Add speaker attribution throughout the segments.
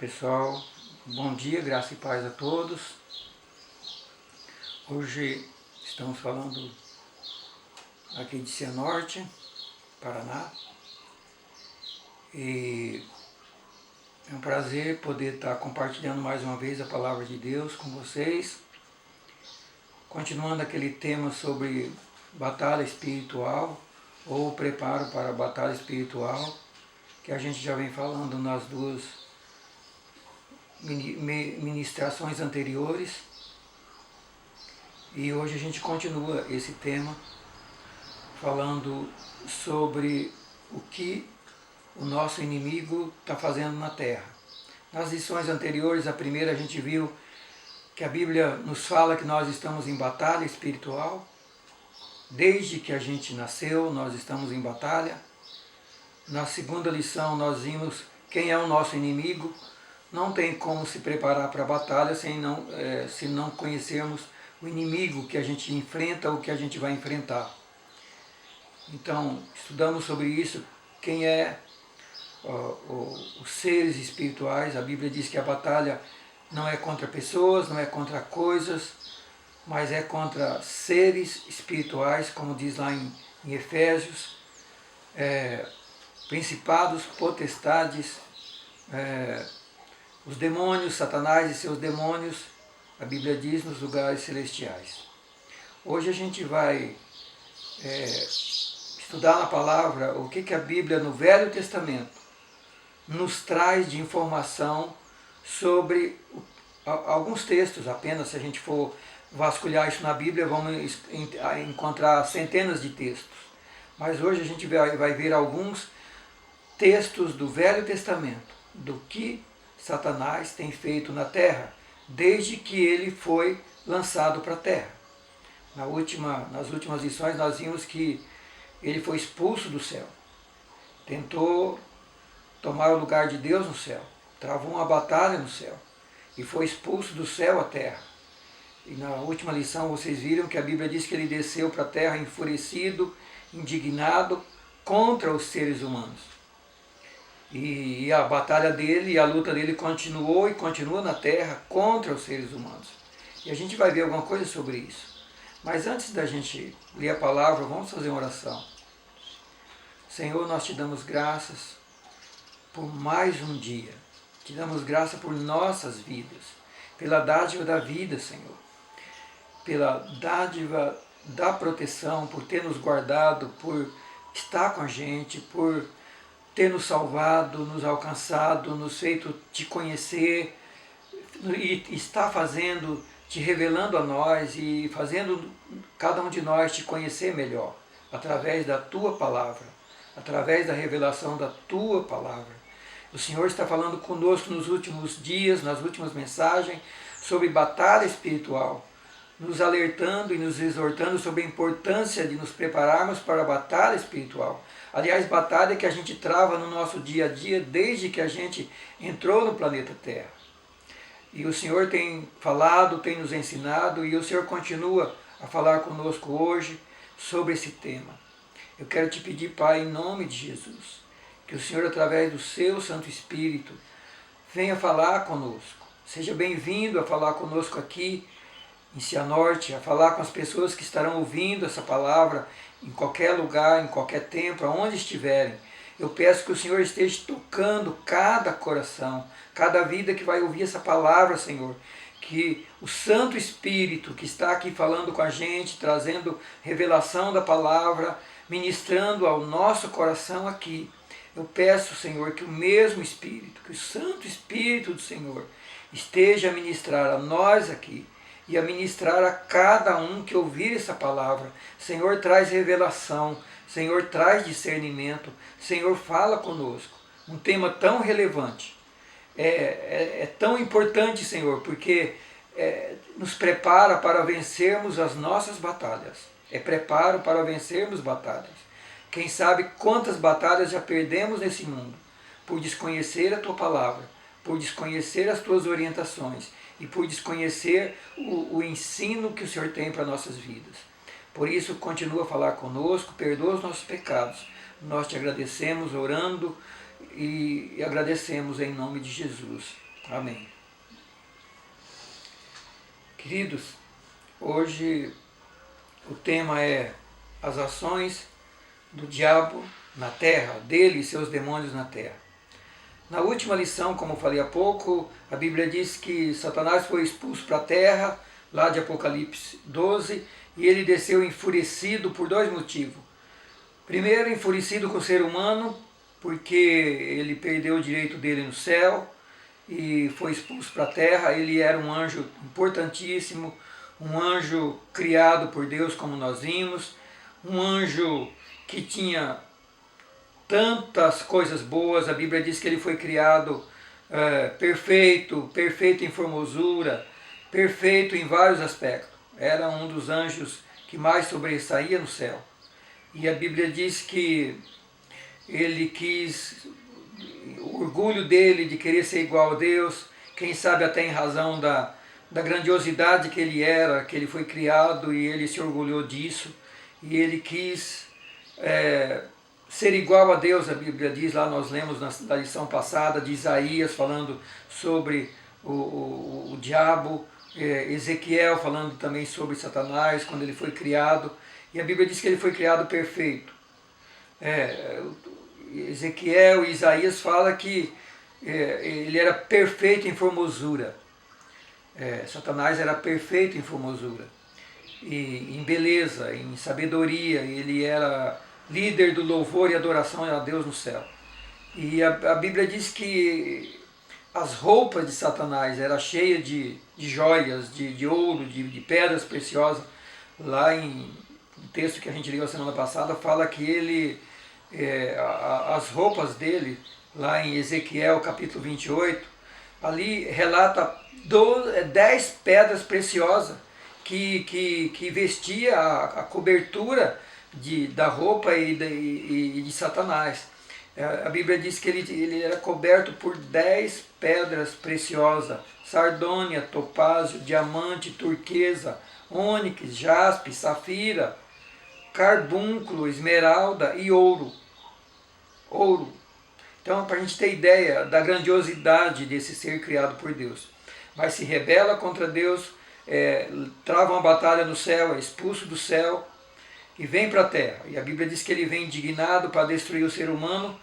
Speaker 1: Pessoal, bom dia, graça e paz a todos. Hoje estamos falando aqui de Cianorte, Paraná. E é um prazer poder estar compartilhando mais uma vez a palavra de Deus com vocês. Continuando aquele tema sobre batalha espiritual ou preparo para a batalha espiritual, que a gente já vem falando nas duas ministrações anteriores, e hoje a gente continua esse tema falando sobre o que o nosso inimigo está fazendo na terra. Nas lições anteriores, a primeira a gente viu que a Bíblia nos fala que nós estamos em batalha espiritual. Desde que a gente nasceu, nós estamos em batalha. Na segunda lição nós vimos quem é o nosso inimigo. Não tem como se preparar para a batalha se não conhecermos o inimigo que a gente enfrenta ou que a gente vai enfrentar. Então, estudamos sobre isso, quem é os seres espirituais. A Bíblia diz que a batalha não é contra pessoas, não é contra coisas, mas é contra seres espirituais, como diz lá em Efésios, principados, potestades, os demônios, Satanás e seus demônios, a Bíblia diz, nos lugares celestiais. Hoje a gente vai estudar na palavra o que a Bíblia no Velho Testamento nos traz de informação sobre alguns textos apenas. Se a gente for vasculhar isso na Bíblia, vamos encontrar centenas de textos. Mas hoje a gente vai ver alguns textos do Velho Testamento, do que Satanás tem feito na terra, desde que ele foi lançado para a terra. Nas últimas lições nós vimos que ele foi expulso do céu, tentou tomar o lugar de Deus no céu, travou uma batalha no céu e foi expulso do céu à terra. E na última lição vocês viram que a Bíblia diz que ele desceu para a terra enfurecido, indignado contra os seres humanos. E a batalha dele e a luta dele continuou e continua na terra contra os seres humanos. E a gente vai ver alguma coisa sobre isso. Mas antes da gente ler a palavra, vamos fazer uma oração. Senhor, nós te damos graças por mais um dia. Te damos graça por nossas vidas, pela dádiva da vida, Senhor. Pela dádiva da proteção, por ter nos guardado, por estar com a gente, por ter nos salvado, nos alcançado, nos feito te conhecer e está fazendo, te revelando a nós e fazendo cada um de nós te conhecer melhor, através da tua palavra, através da revelação da tua palavra. O Senhor está falando conosco nos últimos dias, nas últimas mensagens, sobre batalha espiritual, nos alertando e nos exortando sobre a importância de nos prepararmos para a batalha espiritual. Aliás, batalha que a gente trava no nosso dia a dia desde que a gente entrou no planeta Terra. E o Senhor tem falado, tem nos ensinado, e o Senhor continua a falar conosco hoje sobre esse tema. Eu quero te pedir, Pai, em nome de Jesus, que o Senhor, através do seu Santo Espírito, venha falar conosco. Seja bem-vindo a falar conosco aqui em Cianorte, a falar com as pessoas que estarão ouvindo essa palavra em qualquer lugar, em qualquer tempo, aonde estiverem. Eu peço que o Senhor esteja tocando cada coração, cada vida que vai ouvir essa palavra, Senhor. Que o Santo Espírito que está aqui falando com a gente, trazendo revelação da palavra, ministrando ao nosso coração aqui. Eu peço, Senhor, que o mesmo Espírito, que o Santo Espírito do Senhor esteja a ministrar a nós aqui e a ministrar a cada um que ouvir essa palavra. Senhor, traz revelação, Senhor, traz discernimento, Senhor, fala conosco. Um tema tão relevante, é tão importante, Senhor, porque nos prepara para vencermos as nossas batalhas. É preparo para vencermos batalhas. Quem sabe quantas batalhas já perdemos nesse mundo por desconhecer a tua palavra, por desconhecer as tuas orientações e por desconhecer o ensino que o Senhor tem para nossas vidas. Por isso, continua a falar conosco, perdoa os nossos pecados. Nós te agradecemos orando e agradecemos em nome de Jesus. Amém. Queridos, hoje o tema é as ações do diabo na terra, dele e seus demônios na terra. Na última lição, como eu falei há pouco, a Bíblia diz que Satanás foi expulso para a terra, lá de Apocalipse 12, e ele desceu enfurecido por dois motivos. Primeiro, enfurecido com o ser humano, porque ele perdeu o direito dele no céu e foi expulso para a terra. Ele era um anjo importantíssimo, um anjo criado por Deus, como nós vimos, um anjo que tinha tantas coisas boas. A Bíblia diz que ele foi criado perfeito em formosura, perfeito em vários aspectos. Era um dos anjos que mais sobressaía no céu. E a Bíblia diz que ele quis, o orgulho dele de querer ser igual a Deus, quem sabe até em razão da grandiosidade que ele era, que ele foi criado, e ele se orgulhou disso, e ele quis ser igual a Deus. A Bíblia diz, lá nós lemos na lição passada de Isaías falando sobre o diabo, Ezequiel falando também sobre Satanás, quando ele foi criado, e a Bíblia diz que ele foi criado perfeito. Ezequiel e Isaías falam que ele era perfeito em formosura. Satanás era perfeito em formosura, e em beleza, em sabedoria. Ele era líder do louvor e adoração a Deus no céu. E a Bíblia diz que as roupas de Satanás eram cheias de joias, de ouro, de pedras preciosas. Lá em um texto que a gente leu a semana passada, fala que ele, as roupas dele, lá em Ezequiel capítulo 28, ali relata 10 pedras preciosas que vestia a cobertura da roupa e de Satanás. A Bíblia diz que ele era coberto por 10 pedras preciosas: sardônia, topázio, diamante, turquesa, ônix, jaspe, safira, carbúnculo, esmeralda e ouro. Então, para a gente ter ideia da grandiosidade desse ser criado por Deus. Mas se rebela contra Deus, trava uma batalha no céu, é expulso do céu e vem para a terra. E a Bíblia diz que ele vem indignado para destruir o ser humano,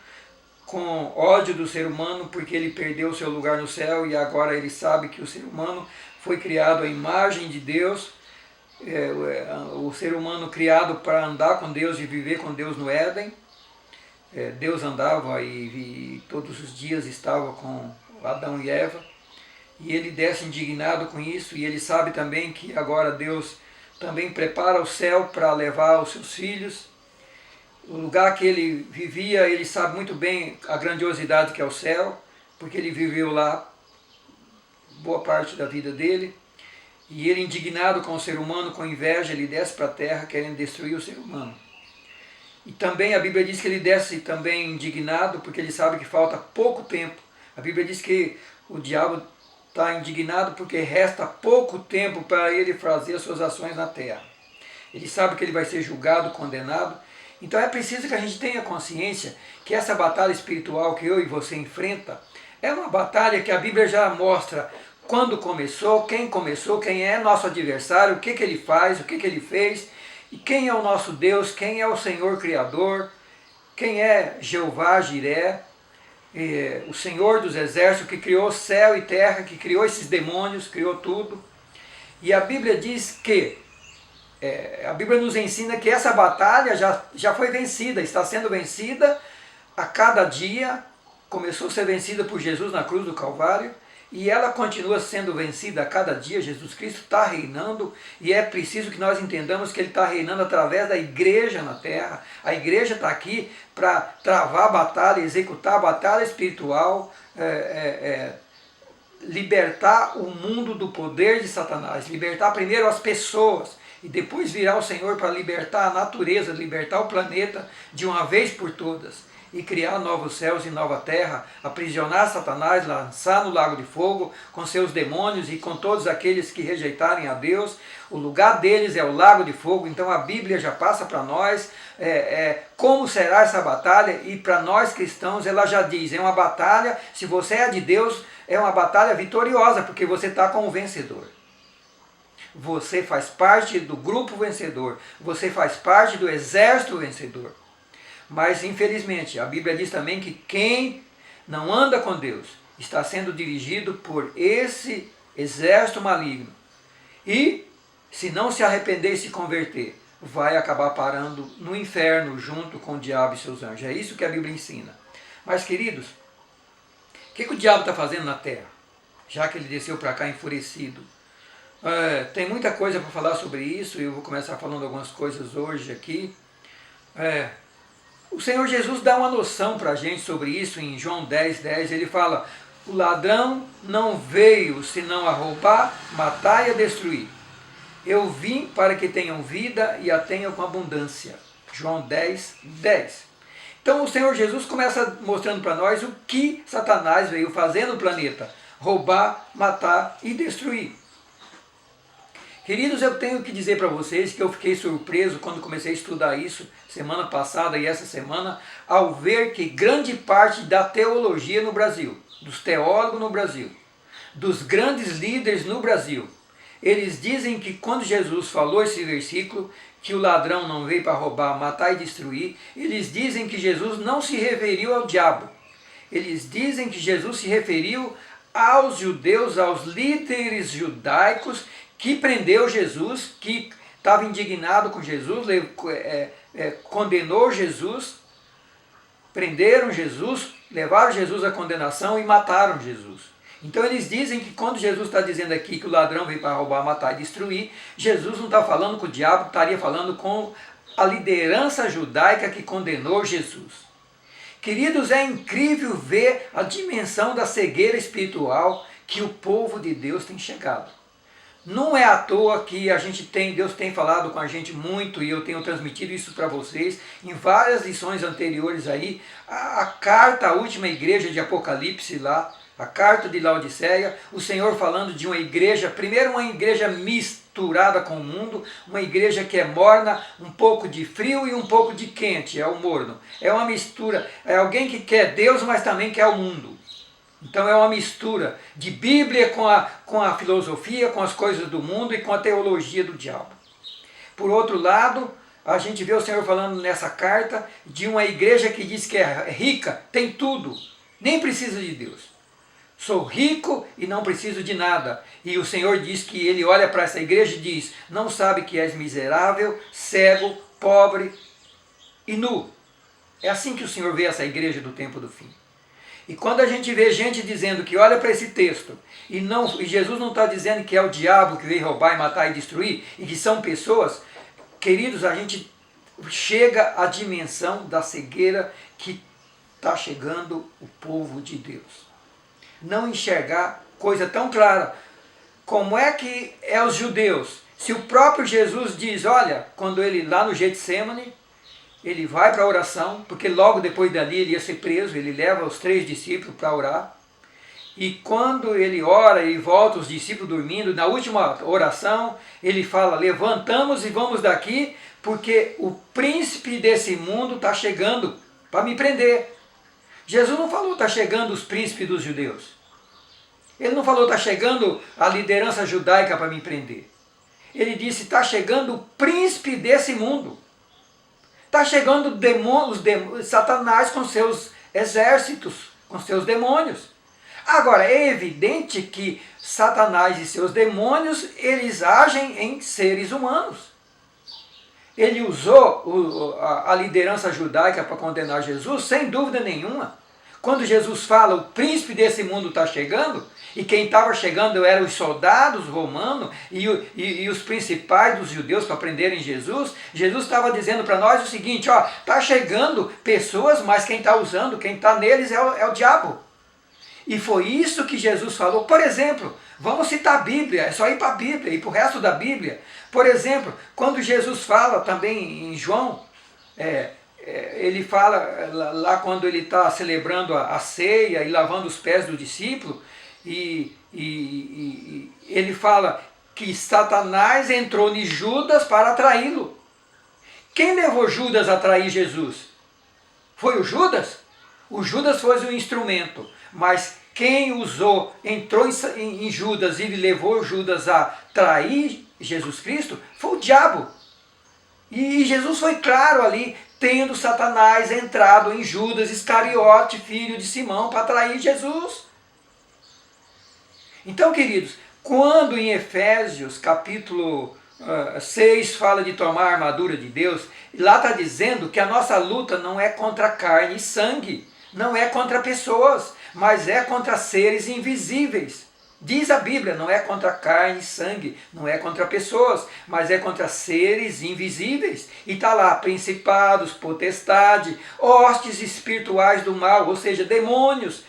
Speaker 1: com ódio do ser humano, porque ele perdeu o seu lugar no céu, e agora ele sabe que o ser humano foi criado à imagem de Deus, o ser humano criado para andar com Deus e viver com Deus no Éden. Deus andava e todos os dias estava com Adão e Eva, e ele desce indignado com isso, e ele sabe também que agora Deus também prepara o céu para levar os seus filhos. O lugar que ele vivia, ele sabe muito bem a grandiosidade que é o céu, porque ele viveu lá boa parte da vida dele. E ele, indignado com o ser humano, com inveja, ele desce para a terra querendo destruir o ser humano. E também a Bíblia diz que ele desce também indignado, porque ele sabe que falta pouco tempo. A Bíblia diz que o diabo está indignado porque resta pouco tempo para ele fazer as suas ações na terra. Ele sabe que ele vai ser julgado, condenado. Então é preciso que a gente tenha consciência que essa batalha espiritual que eu e você enfrenta é uma batalha que a Bíblia já mostra quando começou, quem é nosso adversário, o que ele faz, o que ele fez, e quem é o nosso Deus, quem é o Senhor Criador, quem é Jeová Jiré, o Senhor dos Exércitos, que criou céu e terra, que criou esses demônios, criou tudo. E a Bíblia diz que, a Bíblia nos ensina que essa batalha já foi vencida, está sendo vencida a cada dia. Começou a ser vencida por Jesus na cruz do Calvário, e ela continua sendo vencida a cada dia. Jesus Cristo está reinando, e é preciso que nós entendamos que Ele está reinando através da igreja na terra. A igreja está aqui para travar a batalha, executar a batalha espiritual, libertar o mundo do poder de Satanás, libertar primeiro as pessoas, e depois virá o Senhor para libertar a natureza, libertar o planeta de uma vez por todas, e criar novos céus e nova terra, aprisionar Satanás, lançar no lago de fogo com seus demônios e com todos aqueles que rejeitarem a Deus. O lugar deles é o lago de fogo. Então a Bíblia já passa para nós como será essa batalha, e para nós cristãos ela já diz: é uma batalha, se você é de Deus, é uma batalha vitoriosa, porque você está com o vencedor. Você faz parte do grupo vencedor, você faz parte do exército vencedor. Mas, infelizmente, a Bíblia diz também que quem não anda com Deus está sendo dirigido por esse exército maligno. E, se não se arrepender e se converter, vai acabar parando no inferno junto com o diabo e seus anjos. É isso que a Bíblia ensina. Mas, queridos, o que o diabo está fazendo na terra? Já que ele desceu para cá enfurecido. Tem muita coisa para falar sobre isso, e eu vou começar falando algumas coisas hoje aqui. O Senhor Jesus dá uma noção para a gente sobre isso em João 10:10. Ele fala: o ladrão não veio senão a roubar, matar e a destruir. Eu vim para que tenham vida e a tenham com abundância. João 10:10. Então o Senhor Jesus começa mostrando para nós o que Satanás veio fazer no planeta: roubar, matar e destruir. Queridos, eu tenho que dizer para vocês que eu fiquei surpreso quando comecei a estudar isso semana passada e essa semana, ao ver que grande parte da teologia no Brasil, dos teólogos no Brasil, dos grandes líderes no Brasil, eles dizem que quando Jesus falou esse versículo, que o ladrão não veio para roubar, matar e destruir, eles dizem que Jesus não se referiu ao diabo. Eles dizem que Jesus se referiu aos judeus, aos líderes judaicos que prendeu Jesus, que estava indignado com Jesus, condenou Jesus, prenderam Jesus, levaram Jesus à condenação e mataram Jesus. Então eles dizem que quando Jesus está dizendo aqui que o ladrão veio para roubar, matar e destruir, Jesus não está falando com o diabo, estaria falando com a liderança judaica que condenou Jesus. Queridos, é incrível ver a dimensão da cegueira espiritual que o povo de Deus tem chegado. Não é à toa que Deus tem falado com a gente muito, e eu tenho transmitido isso para vocês em várias lições anteriores aí, a carta à última igreja de Apocalipse lá, a carta de Laodiceia, o Senhor falando de uma igreja, primeiro uma igreja misturada com o mundo, uma igreja que é morna, um pouco de frio e um pouco de quente, é o morno. É uma mistura, é alguém que quer Deus, mas também quer o mundo. Então é uma mistura de Bíblia com a filosofia, com as coisas do mundo e com a teologia do diabo. Por outro lado, a gente vê o Senhor falando nessa carta de uma igreja que diz que é rica, tem tudo, nem precisa de Deus. Sou rico e não preciso de nada. E o Senhor diz que Ele olha para essa igreja e diz: não sabe que és miserável, cego, pobre e nu. É assim que o Senhor vê essa igreja do tempo do fim. E quando a gente vê gente dizendo que olha para esse texto e Jesus não está dizendo que é o diabo que veio roubar e matar e destruir, e que são pessoas, queridos, a gente chega à dimensão da cegueira que está chegando o povo de Deus. Não enxergar coisa tão clara. Como é que é os judeus? Se o próprio Jesus diz, olha, quando ele lá no Getsemane, ele vai para a oração, porque logo depois dali ele ia ser preso, ele leva os 3 discípulos para orar. E quando ele ora e volta os discípulos dormindo, na última oração, ele fala, levantamos e vamos daqui, porque o príncipe desse mundo está chegando para me prender. Jesus não falou, está chegando os príncipes dos judeus. Ele não falou, está chegando a liderança judaica para me prender. Ele disse, está chegando o príncipe desse mundo. Está chegando Satanás com seus exércitos, com seus demônios. Agora, é evidente que Satanás e seus demônios, eles agem em seres humanos. Ele usou a liderança judaica para condenar Jesus, sem dúvida nenhuma. Quando Jesus fala, o príncipe desse mundo está chegando, e quem estava chegando eram os soldados romanos e os principais dos judeus para prenderem Jesus, Jesus estava dizendo para nós o seguinte, ó, está chegando pessoas, mas quem está usando, quem está neles é o diabo. E foi isso que Jesus falou. Por exemplo, vamos citar a Bíblia, é só ir para a Bíblia e para o resto da Bíblia. Por exemplo, quando Jesus fala também em João, ele fala lá quando ele está celebrando a ceia e lavando os pés do discípulo, e ele fala que Satanás entrou em Judas para atraí-lo. Quem levou Judas a atrair Jesus? Foi o Judas? O Judas foi o instrumento, mas quem entrou em Judas e levou Judas a trair Jesus Cristo, foi o diabo. E Jesus foi claro ali, tendo Satanás entrado em Judas Iscariote, filho de Simão, para trair Jesus. Então, queridos, quando em Efésios capítulo 6 fala de tomar a armadura de Deus, lá está dizendo que a nossa luta não é contra carne e sangue, não é contra pessoas, mas é contra seres invisíveis. Diz a Bíblia, não é contra carne e sangue, não é contra pessoas, mas é contra seres invisíveis. E está lá, principados, potestade, hostes espirituais do mal, ou seja, demônios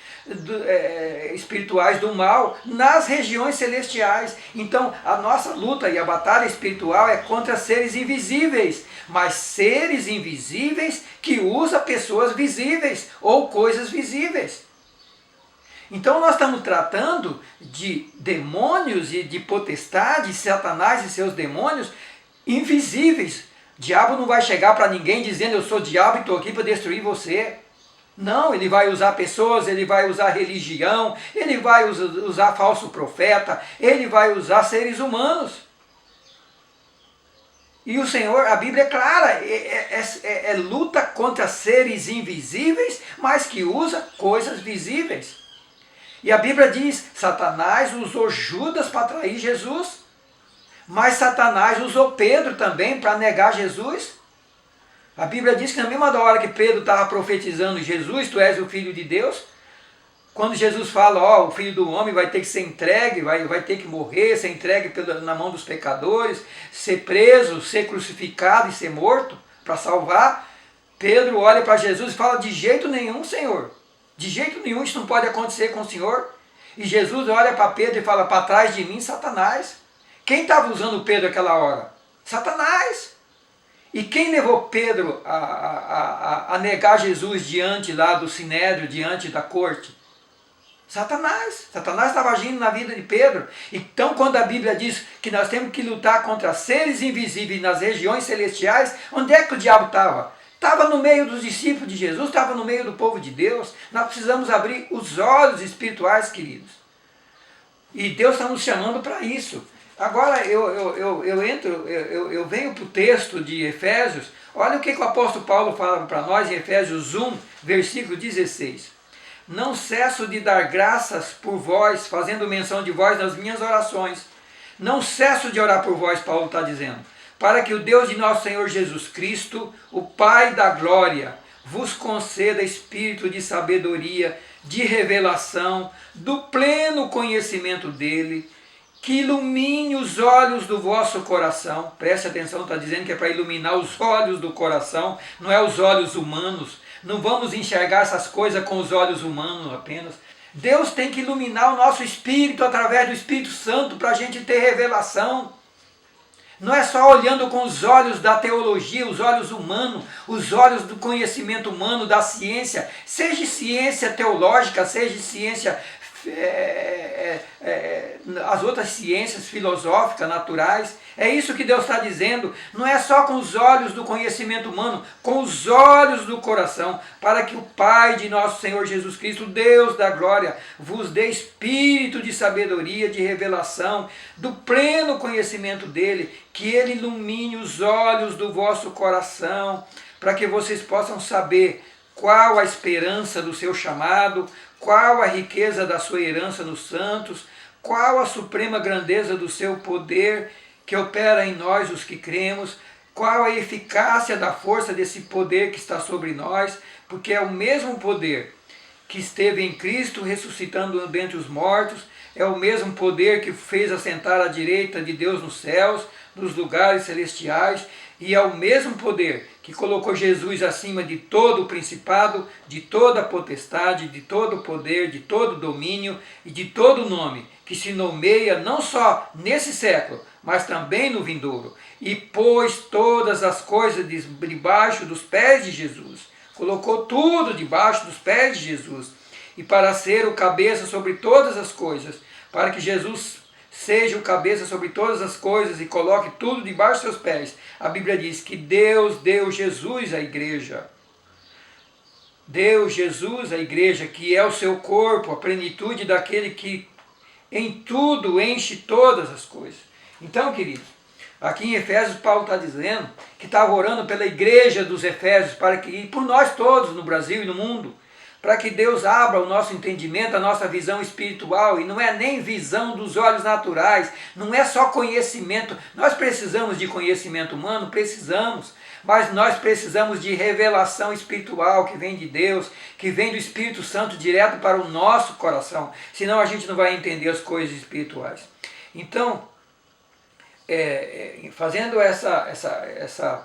Speaker 1: espirituais do mal nas regiões celestiais. Então a nossa luta e a batalha espiritual é contra seres invisíveis, mas seres invisíveis que usam pessoas visíveis ou coisas visíveis. Então nós estamos tratando de demônios e de potestades, Satanás e seus demônios invisíveis. O diabo não vai chegar para ninguém dizendo eu sou diabo e estou aqui para destruir você. Não, ele vai usar pessoas, ele vai usar religião, ele vai usar falso profeta, ele vai usar seres humanos. E o Senhor, a Bíblia é clara, é luta contra seres invisíveis, mas que usa coisas visíveis. E a Bíblia diz, Satanás usou Judas para trair Jesus, mas Satanás usou Pedro também para negar Jesus. A Bíblia diz que na mesma hora que Pedro estava profetizando Jesus, tu és o Filho de Deus, quando Jesus fala, o Filho do Homem vai ter que ser entregue, vai ter que morrer, ser entregue na mão dos pecadores, ser preso, ser crucificado e ser morto para salvar, Pedro olha para Jesus e fala, de jeito nenhum, Senhor. De jeito nenhum isso não pode acontecer com o Senhor. E Jesus olha para Pedro e fala, para trás de mim, Satanás. Quem estava usando Pedro naquela hora? Satanás. E quem levou Pedro a negar Jesus diante lá do Sinédrio, diante da corte? Satanás. Satanás estava agindo na vida de Pedro. Então quando a Bíblia diz que nós temos que lutar contra seres invisíveis nas regiões celestiais, onde é que o diabo estava? Estava no meio dos discípulos de Jesus, estava no meio do povo de Deus. Nós precisamos abrir os olhos espirituais, queridos. E Deus está nos chamando para isso. Agora eu venho para o texto de Efésios. Olha o que o apóstolo Paulo fala para nós em Efésios 1, versículo 16. Não cesso de dar graças por vós, fazendo menção de vós nas minhas orações. Não cesso de orar por vós, Paulo está dizendo. Para que o Deus de nosso Senhor Jesus Cristo, o Pai da glória, vos conceda espírito de sabedoria, de revelação, do pleno conhecimento dele, que ilumine os olhos do vosso coração. Preste atenção, está dizendo que é para iluminar os olhos do coração, não é os olhos humanos. Não vamos enxergar essas coisas com os olhos humanos apenas. Deus tem que iluminar o nosso espírito através do Espírito Santo para a gente ter revelação. Não é só olhando com os olhos da teologia, os olhos humanos, os olhos do conhecimento humano, da ciência, seja ciência teológica, seja ciência, as outras ciências filosóficas, naturais. É isso que Deus está dizendo. Não é só com os olhos do conhecimento humano, com os olhos do coração, para que o Pai de nosso Senhor Jesus Cristo, Deus da glória, vos dê espírito de sabedoria, de revelação, do pleno conhecimento dele, que ele ilumine os olhos do vosso coração, para que vocês possam saber qual a esperança do seu chamado, qual a riqueza da sua herança nos santos, qual a suprema grandeza do seu poder que opera em nós os que cremos, qual a eficácia da força desse poder que está sobre nós, porque é o mesmo poder que esteve em Cristo ressuscitando dentre os mortos, é o mesmo poder que fez assentar à direita de Deus nos céus, nos lugares celestiais, e é o mesmo poder que colocou Jesus acima de todo o principado, de toda a potestade, de todo o poder, de todo o domínio e de todo o nome, que se nomeia não só nesse século, mas também no vindouro. E pôs todas as coisas debaixo dos pés de Jesus. Colocou tudo debaixo dos pés de Jesus. E para ser o cabeça sobre todas as coisas, para que Jesus seja o cabeça sobre todas as coisas e coloque tudo debaixo dos seus pés. A Bíblia diz que Deus deu Jesus à igreja. Deus, Jesus, a igreja, que é o seu corpo, a plenitude daquele que em tudo enche todas as coisas. Então, queridos, aqui em Efésios, Paulo está dizendo que estava orando pela igreja dos Efésios, para que, e por nós todos no Brasil e no mundo, para que Deus abra o nosso entendimento, a nossa visão espiritual, e não é nem visão dos olhos naturais, não é só conhecimento. Nós precisamos de conhecimento humano, precisamos, mas nós precisamos de revelação espiritual que vem de Deus, que vem do Espírito Santo direto para o nosso coração, senão a gente não vai entender as coisas espirituais. Então, fazendo essa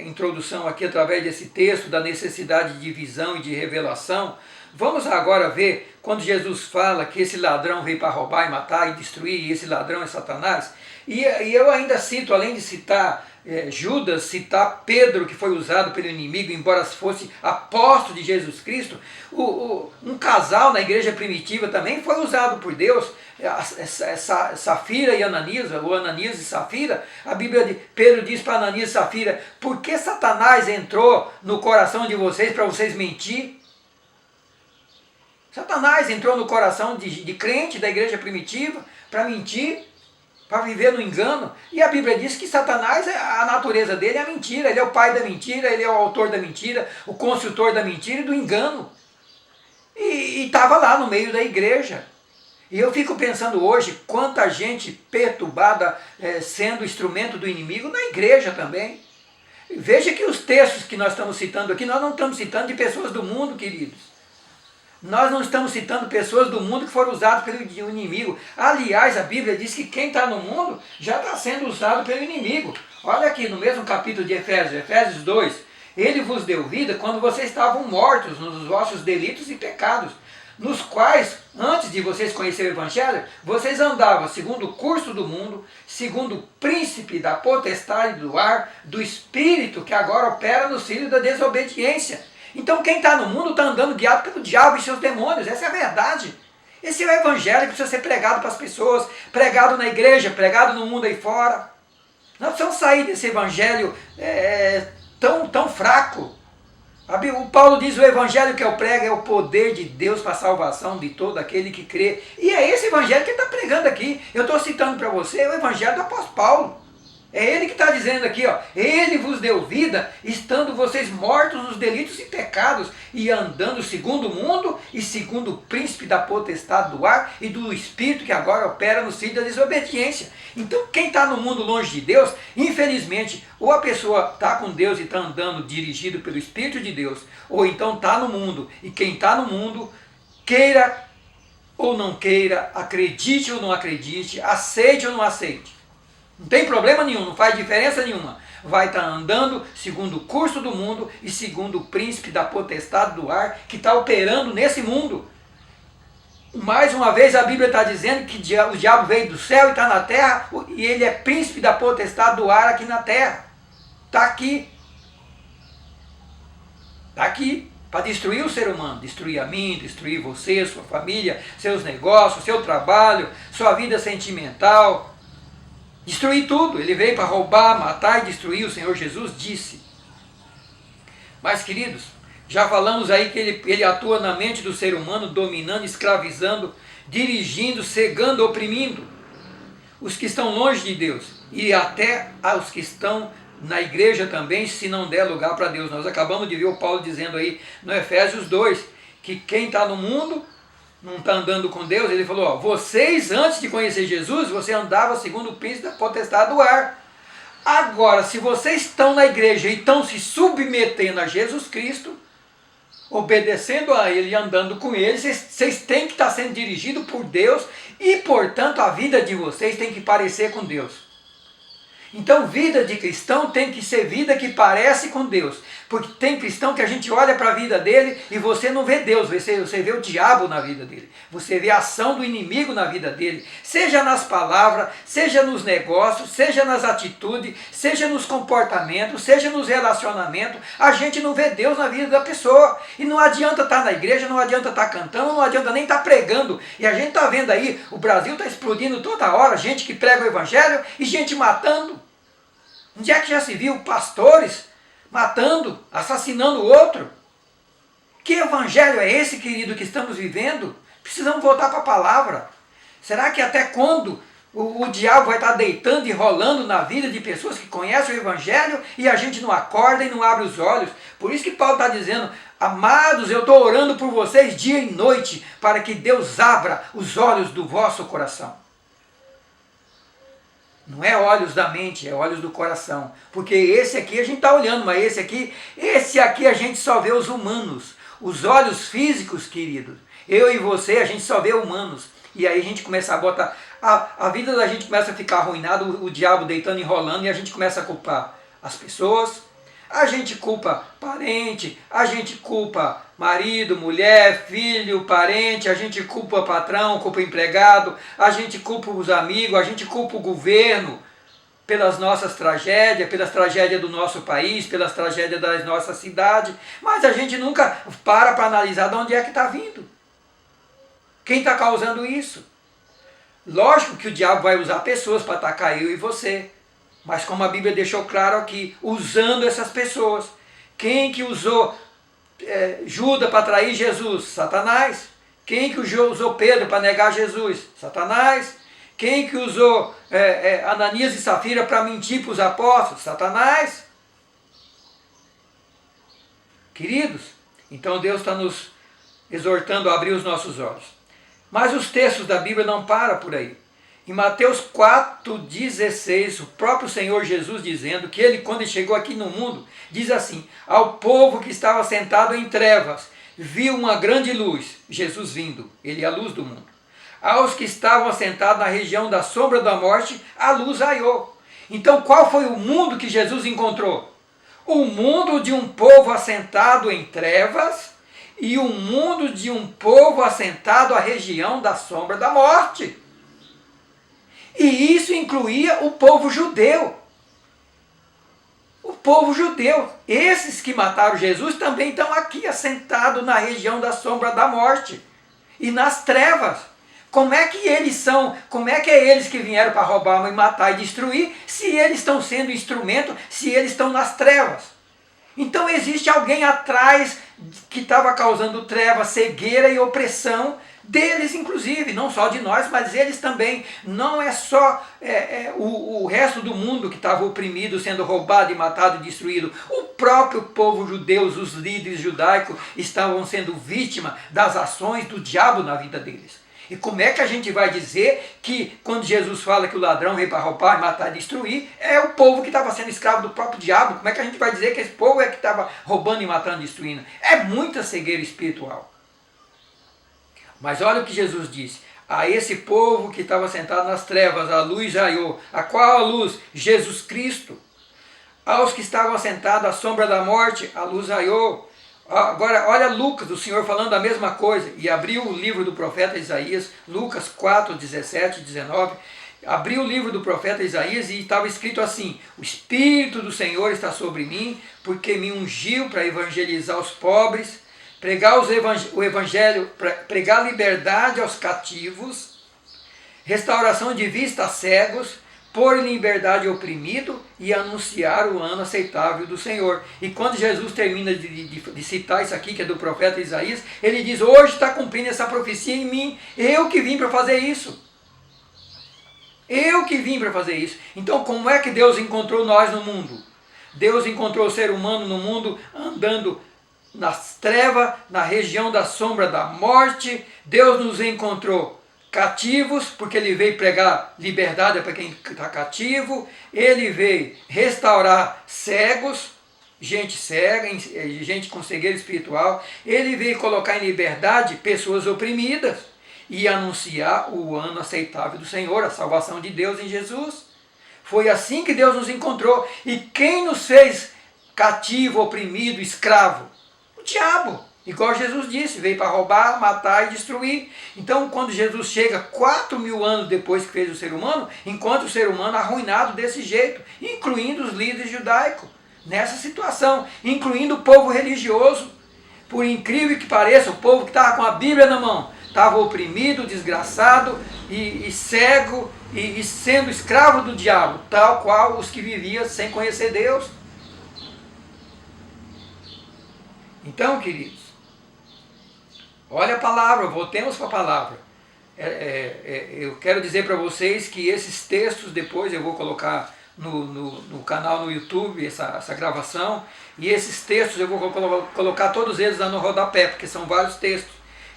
Speaker 1: introdução aqui através desse texto da necessidade de visão e de revelação, vamos agora ver quando Jesus fala que esse ladrão veio para roubar e matar e destruir, e esse ladrão é Satanás. E eu ainda cito, além de citar Judas, citar Pedro, que foi usado pelo inimigo, embora fosse apóstolo de Jesus Cristo, um casal na igreja primitiva também foi usado por Deus, Safira e Ananias, ou Ananias e Safira. A Bíblia Pedro diz para Ananias e Safira: por que Satanás entrou no coração de vocês para vocês mentir? Satanás entrou no coração de crente da igreja primitiva para mentir, para viver no engano. E a Bíblia diz que Satanás, a natureza dele é a mentira, ele é o pai da mentira, ele é o autor da mentira, o construtor da mentira e do engano. E estava lá no meio da igreja. E eu fico pensando hoje, quanta gente perturbada sendo instrumento do inimigo na igreja também. Veja que os textos que nós estamos citando aqui, nós não estamos citando de pessoas do mundo, queridos. Nós não estamos citando pessoas do mundo que foram usadas pelo inimigo. Aliás, a Bíblia diz que quem está no mundo já está sendo usado pelo inimigo. Olha aqui no mesmo capítulo de Efésios, Efésios 2. Ele vos deu vida quando vocês estavam mortos nos vossos delitos e pecados, nos quais, antes de vocês conhecerem o Evangelho, vocês andavam segundo o curso do mundo, segundo o príncipe da potestade do ar, do espírito que agora opera nos filhos da desobediência. Então quem está no mundo está andando guiado pelo diabo e seus demônios, essa é a verdade. Esse é o Evangelho que precisa ser pregado para as pessoas, pregado na igreja, pregado no mundo aí fora. Nós precisamos sair desse Evangelho tão fraco. O Paulo diz: o Evangelho que eu prego é o poder de Deus para a salvação de todo aquele que crê. E é esse Evangelho que ele está pregando aqui. Eu estou citando para você o Evangelho do apóstolo Paulo. É ele que está dizendo aqui, ó: ele vos deu vida, estando vocês mortos nos delitos e pecados, e andando segundo o mundo e segundo o príncipe da potestade do ar e do espírito que agora opera no filho da desobediência. Então quem está no mundo longe de Deus, infelizmente, ou a pessoa está com Deus e está andando dirigido pelo Espírito de Deus, ou então está no mundo, e quem está no mundo, queira ou não queira, acredite ou não acredite, aceite ou não aceite, não tem problema nenhum, não faz diferença nenhuma. Vai estar andando segundo o curso do mundo e segundo o príncipe da potestade do ar que está operando nesse mundo. Mais uma vez a Bíblia está dizendo que o diabo veio do céu e está na terra, e ele é príncipe da potestade do ar aqui na terra. Está aqui. Está aqui para destruir o ser humano, destruir a mim, destruir você, sua família, seus negócios, seu trabalho, sua vida sentimental. Destruir tudo. Ele veio para roubar, matar e destruir, o Senhor Jesus disse. Mas, queridos, já falamos aí que ele atua na mente do ser humano, dominando, escravizando, dirigindo, cegando, oprimindo os que estão longe de Deus, e até os que estão na igreja também, se não der lugar para Deus. Nós acabamos de ver o Paulo dizendo aí no Efésios 2, que quem está no mundo não está andando com Deus. Ele falou: ó, vocês antes de conhecer Jesus, você andava segundo o príncipe da potestade do ar. Agora, se vocês estão na igreja e estão se submetendo a Jesus Cristo, obedecendo a Ele e andando com Ele, vocês têm que estar sendo dirigidos por Deus, e portanto a vida de vocês tem que parecer com Deus. Então, vida de cristão tem que ser vida que parece com Deus. Porque tem cristão que a gente olha para a vida dele e você não vê Deus, você vê o diabo na vida dele. Você vê a ação do inimigo na vida dele. Seja nas palavras, seja nos negócios, seja nas atitudes, seja nos comportamentos, seja nos relacionamentos. A gente não vê Deus na vida da pessoa. E não adianta estar na igreja, não adianta estar cantando, não adianta nem estar pregando. E a gente está vendo aí, o Brasil está explodindo toda hora, gente que prega o evangelho e gente matando. Onde é que já se viu pastores matando, assassinando o outro? Que evangelho é esse, querido, que estamos vivendo? Precisamos voltar para a palavra. Será que até quando o diabo vai estar deitando e rolando na vida de pessoas que conhecem o evangelho e a gente não acorda e não abre os olhos? Por isso que Paulo está dizendo: amados, eu estou orando por vocês dia e noite, para que Deus abra os olhos do vosso coração. Não é olhos da mente, é olhos do coração. Porque esse aqui a gente está olhando, mas esse aqui a gente só vê os humanos. Os olhos físicos, queridos, eu e você, a gente só vê humanos. E aí a gente começa a botar... A vida da gente começa a ficar arruinada, o diabo deitando e enrolando, e a gente começa a culpar as pessoas. A gente culpa parente, a gente culpa marido, mulher, filho, parente, a gente culpa patrão, culpa empregado, a gente culpa os amigos, a gente culpa o governo pelas nossas tragédias, pelas tragédias do nosso país, pelas tragédias da nossa cidade, mas a gente nunca para analisar de onde é que está vindo. Quem está causando isso? Lógico que o diabo vai usar pessoas para atacar eu e você. Mas como a Bíblia deixou claro aqui, usando essas pessoas. Quem que usou Judas para trair Jesus? Satanás. Quem que usou Pedro para negar Jesus? Satanás. Quem que usou Ananias e Safira para mentir para os apóstolos? Satanás. Queridos, então Deus está nos exortando a abrir os nossos olhos. Mas os textos da Bíblia não param por aí. Em Mateus 4,16, o próprio Senhor Jesus dizendo que ele, quando ele chegou aqui no mundo, diz assim: ao povo que estava sentado em trevas, viu uma grande luz, Jesus vindo, ele é a luz do mundo. Aos que estavam assentados na região da sombra da morte, a luz raiou. Então qual foi o mundo que Jesus encontrou? O mundo de um povo assentado em trevas e o mundo de um povo assentado à região da sombra da morte. E isso incluía o povo judeu. O povo judeu. Esses que mataram Jesus também estão aqui assentados na região da sombra da morte e nas trevas. Como é que eles são? Como é que é eles que vieram para roubar, matar e destruir, se eles estão sendo instrumento, se eles estão nas trevas? Então existe alguém atrás que estava causando trevas, cegueira e opressão deles, inclusive, não só de nós, mas eles também. Não é só o resto do mundo que estava oprimido, sendo roubado e matado e destruído. O próprio povo judeu, os líderes judaicos, estavam sendo vítimas das ações do diabo na vida deles. E como é que a gente vai dizer que quando Jesus fala que o ladrão veio para roubar, matar e destruir, é o povo que estava sendo escravo do próprio diabo? Como é que a gente vai dizer que esse povo é que estava roubando e matando e destruindo? É muita cegueira espiritual. Mas olha o que Jesus disse: a esse povo que estava sentado nas trevas, a luz raiou. A qual a luz? Jesus Cristo. Aos que estavam sentados à sombra da morte, a luz raiou. Agora, olha Lucas, o Senhor falando a mesma coisa, e abriu o livro do profeta Isaías, Lucas 4, 17 e 19, abriu o livro do profeta Isaías e estava escrito assim: o Espírito do Senhor está sobre mim, porque me ungiu para evangelizar os pobres, pregar o evangelho, pregar liberdade aos cativos, restauração de vista a cegos, pôr em liberdade o oprimido e anunciar o ano aceitável do Senhor. E quando Jesus termina de citar isso aqui, que é do profeta Isaías, ele diz: hoje está cumprindo essa profecia em mim, eu que vim para fazer isso. Eu que vim para fazer isso. Então como é que Deus encontrou nós no mundo? Deus encontrou o ser humano no mundo andando nas trevas, na região da sombra da morte. Deus nos encontrou cativos, porque ele veio pregar liberdade para quem está cativo. Ele veio restaurar cegos, gente cega, gente com cegueira espiritual. Ele veio colocar em liberdade pessoas oprimidas e anunciar o ano aceitável do Senhor, a salvação de Deus em Jesus. Foi assim que Deus nos encontrou. E quem nos fez cativo, oprimido, escravo? O diabo. Igual Jesus disse, veio para roubar, matar e destruir. Então, quando Jesus chega 4.000 anos depois que fez o ser humano, encontra o ser humano arruinado desse jeito, incluindo os líderes judaicos, nessa situação, incluindo o povo religioso. Por incrível que pareça, o povo que estava com a Bíblia na mão, estava oprimido, desgraçado e cego e sendo escravo do diabo, tal qual os que viviam sem conhecer Deus. Então, queridos, Olha a palavra, voltemos para a palavra. Eu quero dizer para vocês que esses textos depois eu vou colocar no canal no YouTube, essa gravação, e esses textos eu vou colocar todos eles lá no rodapé, porque são vários textos.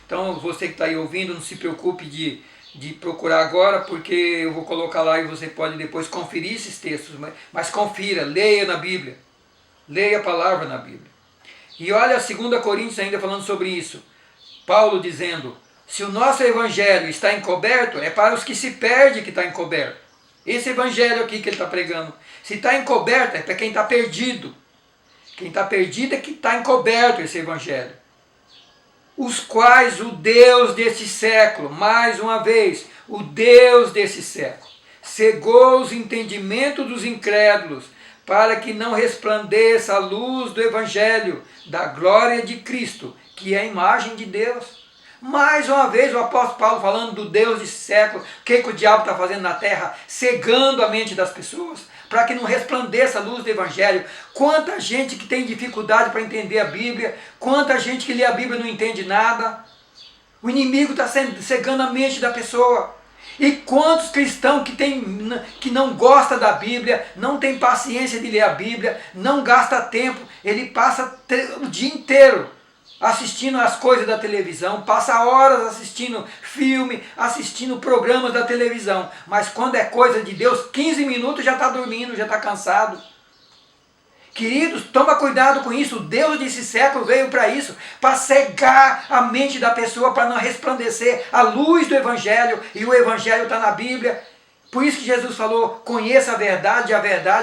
Speaker 1: Então você que está aí ouvindo, não se preocupe de procurar agora, porque eu vou colocar lá e você pode depois conferir esses textos, mas confira, leia na Bíblia, leia a palavra na Bíblia. E olha a 2 Coríntios ainda falando sobre isso, Paulo dizendo, se o nosso evangelho está encoberto, é para os que se perdem que está encoberto. Esse evangelho aqui que ele está pregando, se está encoberto é para quem está perdido. Quem está perdido é que está encoberto esse evangelho. Os quais o Deus deste século, mais uma vez, o Deus desse século, cegou os entendimentos dos incrédulos, para que não resplandeça a luz do evangelho, da glória de Cristo, que é a imagem de Deus. Mais uma vez o apóstolo Paulo falando do Deus desse século, o que o diabo está fazendo na terra, cegando a mente das pessoas, para que não resplandeça a luz do evangelho. Quanta gente que tem dificuldade para entender a Bíblia, quanta gente que lê a Bíblia e não entende nada. O inimigo está cegando a mente da pessoa. E quantos cristãos que não gostam da Bíblia, não tem paciência de ler a Bíblia, não gasta tempo, ele passa o dia inteiro assistindo as coisas da televisão, passa horas assistindo filme, assistindo programas da televisão, mas quando é coisa de Deus, 15 minutos já está dormindo, já está cansado. Queridos, toma cuidado com isso, o Deus desse século veio para isso, para cegar a mente da pessoa, para não resplandecer a luz do Evangelho, e o Evangelho está na Bíblia. Por isso que Jesus falou, conheça a verdade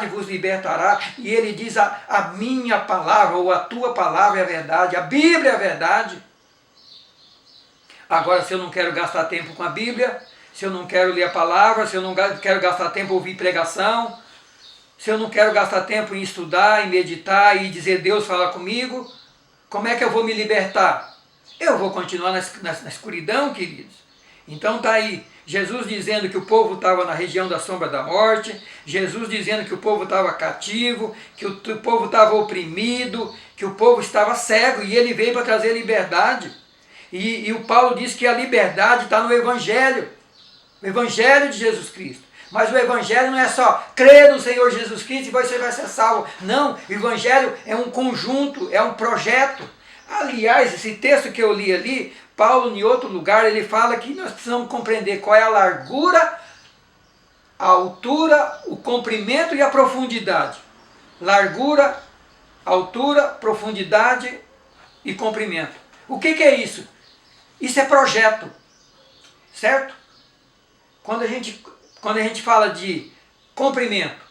Speaker 1: vos libertará. E ele diz, a minha palavra ou a tua palavra é a verdade, a Bíblia é a verdade. Agora, se eu não quero gastar tempo com a Bíblia, se eu não quero ler a palavra, se eu não quero gastar tempo em ouvir pregação, se eu não quero gastar tempo em estudar, em meditar e dizer Deus fala comigo, como é que eu vou me libertar? Eu vou continuar na escuridão, queridos. Então está aí, Jesus dizendo que o povo estava na região da sombra da morte, Jesus dizendo que o povo estava cativo, que o povo estava oprimido, que o povo estava cego, e ele veio para trazer liberdade. E o Paulo diz que a liberdade está no Evangelho, o Evangelho de Jesus Cristo. Mas o Evangelho não é só crer no Senhor Jesus Cristo e você vai ser salvo. Não, o Evangelho é um conjunto, é um projeto. Aliás, esse texto que eu li ali, Paulo, em outro lugar, ele fala que nós precisamos compreender qual é a largura, a altura, o comprimento e a profundidade. Largura, altura, profundidade e comprimento. O que é isso? Isso é projeto, certo? Quando a gente fala de comprimento,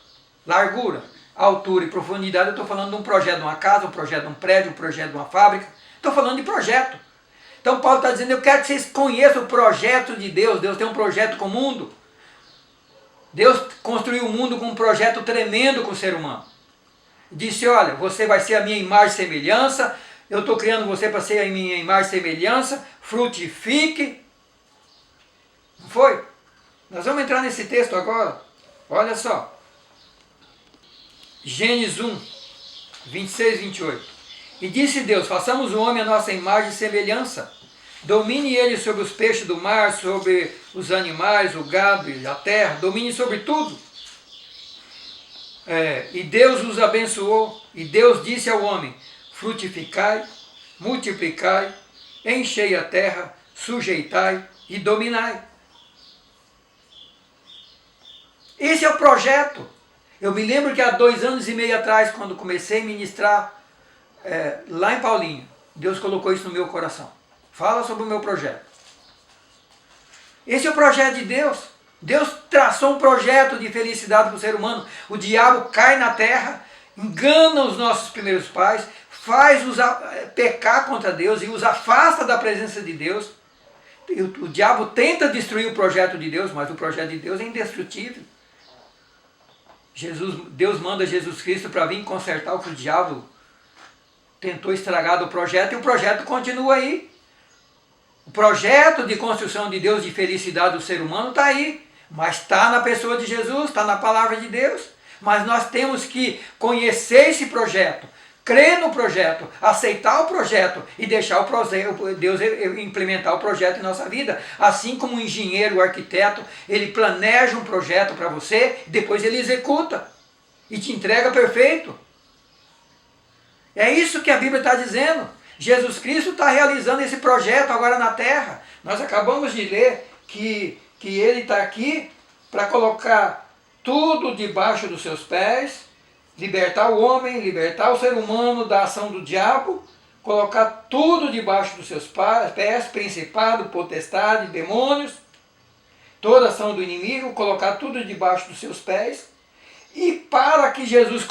Speaker 1: largura, altura e profundidade, eu estou falando de um projeto de uma casa, um projeto de um prédio, um projeto de uma fábrica. Estou falando de projeto. Então Paulo está dizendo, eu quero que vocês conheçam o projeto de Deus. Deus tem um projeto com o mundo. Deus construiu o mundo com um projeto tremendo com o ser humano. Disse, olha, você vai ser a minha imagem e semelhança, eu estou criando você para ser a minha imagem e semelhança, frutifique. Não foi? Nós vamos entrar nesse texto agora. Olha só. Gênesis 1, 26 e 28. E disse Deus, façamos o homem a nossa imagem e semelhança. Domine ele sobre os peixes do mar, sobre os animais, o gado e a terra. Domine sobre tudo. E Deus os abençoou. E Deus disse ao homem, frutificai, multiplicai, enchei a terra, sujeitai e dominai. Esse é o projeto. Eu me lembro que há 2 anos e meio atrás, quando comecei a ministrar lá em Paulinho, Deus colocou isso no meu coração. Fala sobre o meu projeto. Esse é o projeto de Deus. Deus traçou um projeto de felicidade para o ser humano. O diabo cai na terra, engana os nossos primeiros pais, faz-os pecar contra Deus e os afasta da presença de Deus. O diabo tenta destruir o projeto de Deus, mas o projeto de Deus é indestrutível. Deus manda Jesus Cristo para vir consertar o que o diabo tentou estragar do projeto, e o projeto continua aí. O projeto de construção de Deus, de felicidade do ser humano está aí, mas está na pessoa de Jesus, está na palavra de Deus. Mas nós temos que conhecer esse projeto, crer no projeto, aceitar o projeto e deixar Deus implementar o projeto em nossa vida. Assim como o engenheiro, o arquiteto, ele planeja um projeto para você, depois ele executa e te entrega perfeito. É isso que a Bíblia está dizendo. Jesus Cristo está realizando esse projeto agora na terra. Nós acabamos de ler que ele está aqui para colocar tudo debaixo dos seus pés, libertar o homem, libertar o ser humano da ação do diabo, colocar tudo debaixo dos seus pés, principado, potestade, demônios, toda ação do inimigo, colocar tudo debaixo dos seus pés. E para que Jesus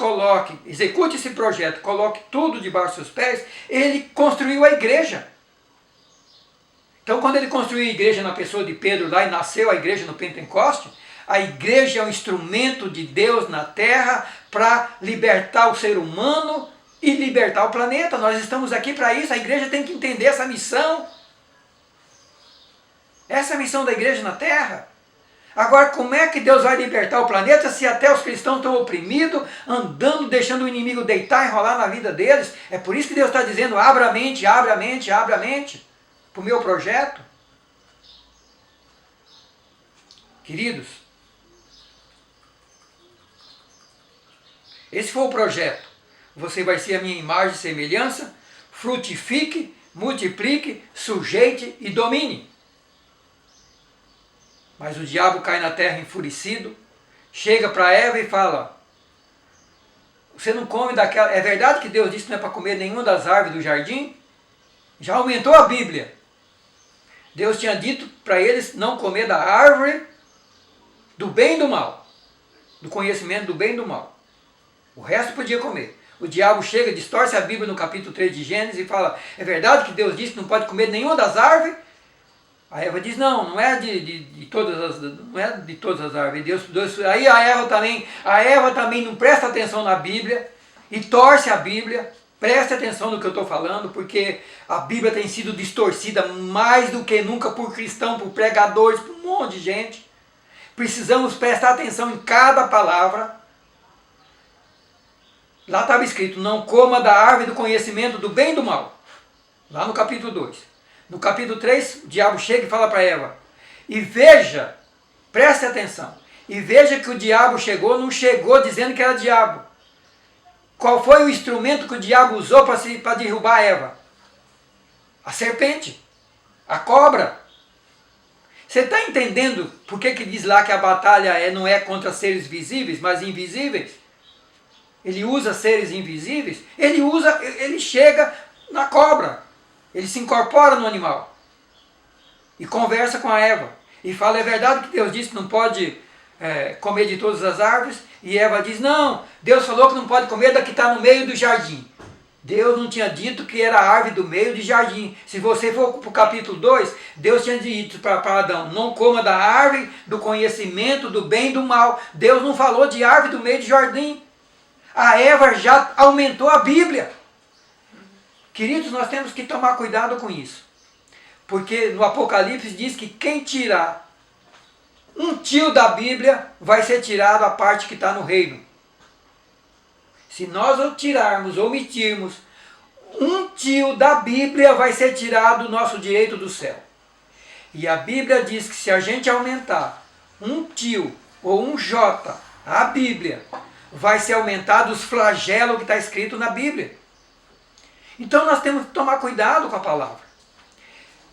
Speaker 1: execute esse projeto, coloque tudo debaixo dos seus pés, ele construiu a igreja. Então, quando ele construiu a igreja na pessoa de Pedro lá e nasceu a igreja no Pentecoste, a igreja é um instrumento de Deus na terra para libertar o ser humano e libertar o planeta. Nós estamos aqui para isso, a igreja tem que entender essa missão. Essa é a missão da igreja na terra. Agora, como é que Deus vai libertar o planeta se até os cristãos estão oprimidos, andando, deixando o inimigo deitar e enrolar na vida deles? É por isso que Deus está dizendo, abra a mente, abra a mente, abra a mente para o meu projeto. Queridos, esse foi o projeto. Você vai ser a minha imagem e semelhança, frutifique, multiplique, sujeite e domine. Mas o diabo cai na terra enfurecido, chega para Eva e fala, você não come daquela... É verdade que Deus disse que não é para comer nenhuma das árvores do jardim? Já aumentou a Bíblia. Deus tinha dito para eles não comer da árvore do bem e do mal, do conhecimento do bem e do mal. O resto podia comer. O diabo chega, distorce a Bíblia no capítulo 3 de Gênesis e fala, é verdade que Deus disse que não pode comer nenhuma das árvores? A Eva diz, não é de todas as árvores. Aí a Eva também não presta atenção na Bíblia e torce a Bíblia. Preste atenção no que eu estou falando, porque a Bíblia tem sido distorcida mais do que nunca por cristãos, por pregadores, por um monte de gente. Precisamos prestar atenção em cada palavra. Lá estava escrito, não coma da árvore do conhecimento do bem e do mal. Lá no capítulo 2. No capítulo 3, o diabo chega e fala para Eva, e veja, preste atenção, e veja que o diabo não chegou dizendo que era diabo. Qual foi o instrumento que o diabo usou para derrubar Eva? A serpente, a cobra. Você está entendendo por que diz lá que a batalha não é contra seres visíveis, mas invisíveis? Ele usa seres invisíveis, ele chega na cobra. Ele se incorpora no animal e conversa com a Eva. E fala, é verdade que Deus disse que não pode comer de todas as árvores? E Eva diz, não, Deus falou que não pode comer da que está no meio do jardim. Deus não tinha dito que era a árvore do meio do jardim. Se você for para o capítulo 2, Deus tinha dito para Adão, não coma da árvore do conhecimento do bem e do mal. Deus não falou de árvore do meio do jardim. A Eva já aumentou a Bíblia. Queridos, nós temos que tomar cuidado com isso. Porque no Apocalipse diz que quem tirar um tio da Bíblia vai ser tirado a parte que está no reino. Se nós omitirmos um tio da Bíblia, vai ser tirado o nosso direito do céu. E a Bíblia diz que se a gente aumentar um tio ou um J à Bíblia, vai ser aumentado os flagelos que está escrito na Bíblia. Então nós temos que tomar cuidado com a palavra.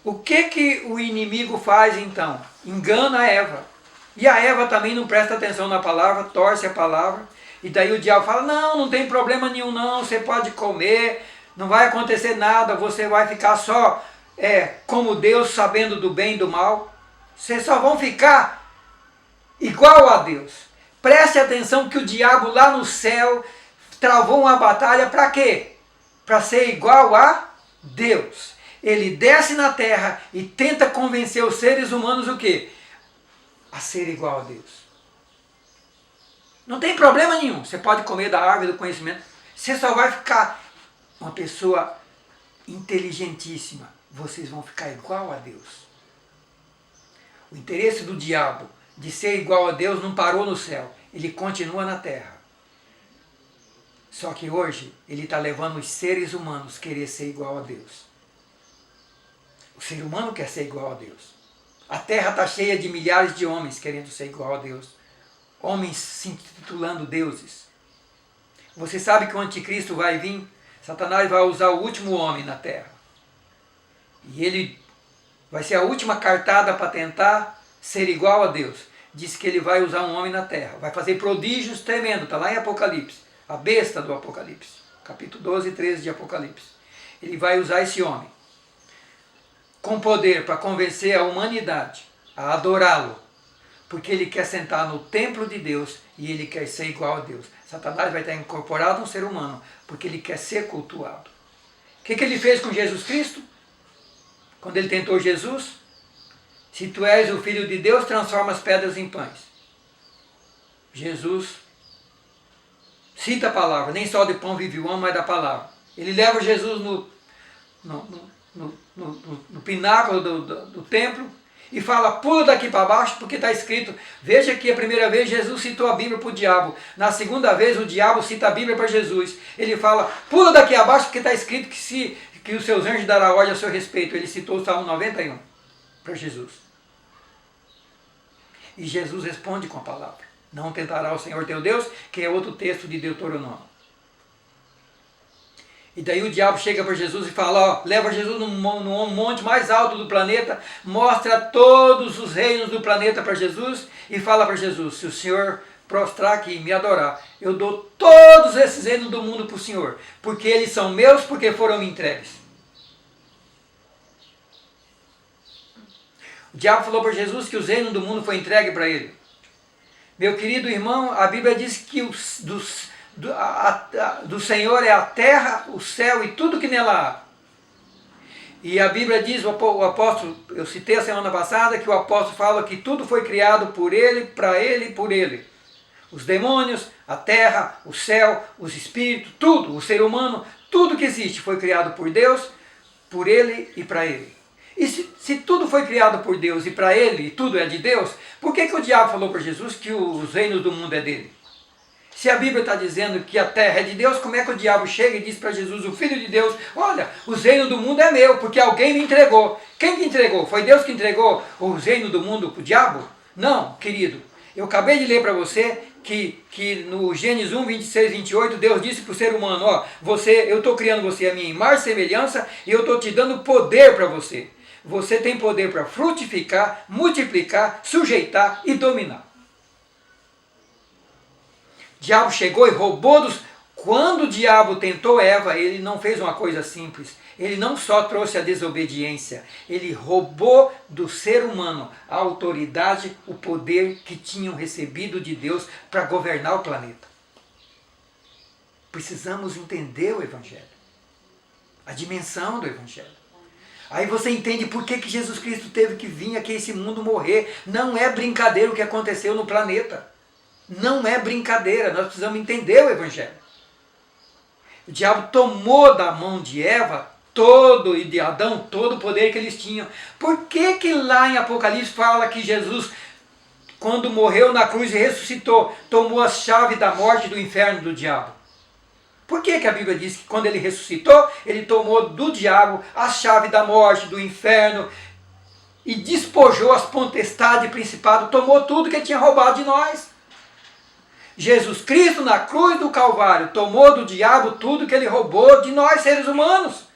Speaker 1: O que o inimigo faz então? Engana a Eva. E a Eva também não presta atenção na palavra, torce a palavra. E daí o diabo fala, não tem problema nenhum não, você pode comer, não vai acontecer nada, você vai ficar só como Deus, sabendo do bem e do mal. Vocês só vão ficar igual a Deus. Preste atenção que o diabo lá no céu travou uma batalha para quê? Para ser igual a Deus. Ele desce na terra e tenta convencer os seres humanos o quê? A ser igual a Deus. Não tem problema nenhum. Você pode comer da árvore do conhecimento. Você só vai ficar uma pessoa inteligentíssima. Vocês vão ficar igual a Deus. O interesse do diabo de ser igual a Deus não parou no céu. Ele continua na terra. Só que hoje ele está levando os seres humanos a querer ser igual a Deus. O ser humano quer ser igual a Deus. A terra está cheia de milhares de homens querendo ser igual a Deus. Homens se intitulando deuses. Você sabe que o anticristo vai vir? Satanás vai usar o último homem na terra. E ele vai ser a última cartada para tentar ser igual a Deus. Diz que ele vai usar um homem na terra. Vai fazer prodígios tremendos. Está lá em Apocalipse. A besta do Apocalipse. Capítulo 12 e 13 de Apocalipse. Ele vai usar esse homem com poder para convencer a humanidade a adorá-lo. Porque ele quer sentar no templo de Deus e ele quer ser igual a Deus. Satanás vai estar incorporado no ser humano porque ele quer ser cultuado. O que ele fez com Jesus Cristo? Quando ele tentou Jesus? Se tu és o Filho de Deus, transforma as pedras em pães. Jesus cita a palavra, nem só de pão vive o homem, mas da palavra. Ele leva Jesus no pináculo do templo e fala, pula daqui para baixo, porque está escrito. Veja que a primeira vez Jesus citou a Bíblia para o diabo. Na segunda vez o diabo cita a Bíblia para Jesus. Ele fala, pula daqui abaixo, porque está escrito que os seus anjos darão ordem a seu respeito. Ele citou o Salmo 91 para Jesus. E Jesus responde com a palavra. Não tentará o Senhor teu Deus, que é outro texto de Deuteronômio. E daí o diabo chega para Jesus e fala, ó, leva Jesus no monte mais alto do planeta, mostra todos os reinos do planeta para Jesus e fala para Jesus, se o Senhor prostrar aqui e me adorar, eu dou todos esses reinos do mundo para o Senhor, porque eles são meus, porque foram me entregues. O diabo falou para Jesus que os reinos do mundo foram entregues para ele. Meu querido irmão, a Bíblia diz que do Senhor é a terra, o céu e tudo que nela há. E a Bíblia diz, o apóstolo, eu citei a semana passada, que o apóstolo fala que tudo foi criado por ele, para ele e por ele. Os demônios, a terra, o céu, os espíritos, tudo, o ser humano, tudo que existe foi criado por Deus, por ele e para ele. E se tudo foi criado por Deus e para ele, e tudo é de Deus, por que o diabo falou para Jesus que os reinos do mundo é dele? Se a Bíblia está dizendo que a terra é de Deus, como é que o diabo chega e diz para Jesus, o Filho de Deus, olha, os reinos do mundo é meu, porque alguém me entregou. Quem que entregou? Foi Deus que entregou os reinos do mundo para o diabo? Não, querido. Eu acabei de ler para você que no Gênesis 1, 26, 28, Deus disse para o ser humano, ó, eu estou criando você a minha imagem e semelhança e eu estou te dando poder para você. Você tem poder para frutificar, multiplicar, sujeitar e dominar. O diabo chegou e roubou dos... Quando o diabo tentou Eva, ele não fez uma coisa simples. Ele não só trouxe a desobediência, ele roubou do ser humano a autoridade, o poder que tinham recebido de Deus para governar o planeta. Precisamos entender o Evangelho, a dimensão do Evangelho. Aí você entende por que Jesus Cristo teve que vir aqui a esse mundo morrer. Não é brincadeira o que aconteceu no planeta. Não é brincadeira, nós precisamos entender o Evangelho. O diabo tomou da mão de Eva e de Adão todo o poder que eles tinham. Por que lá em Apocalipse fala que Jesus, quando morreu na cruz e ressuscitou, tomou a chave da morte e do inferno do diabo? Por que a Bíblia diz que quando ele ressuscitou, ele tomou do diabo a chave da morte, do inferno, e despojou as potestades e principados, tomou tudo que ele tinha roubado de nós? Jesus Cristo na cruz do Calvário tomou do diabo tudo que ele roubou de nós seres humanos.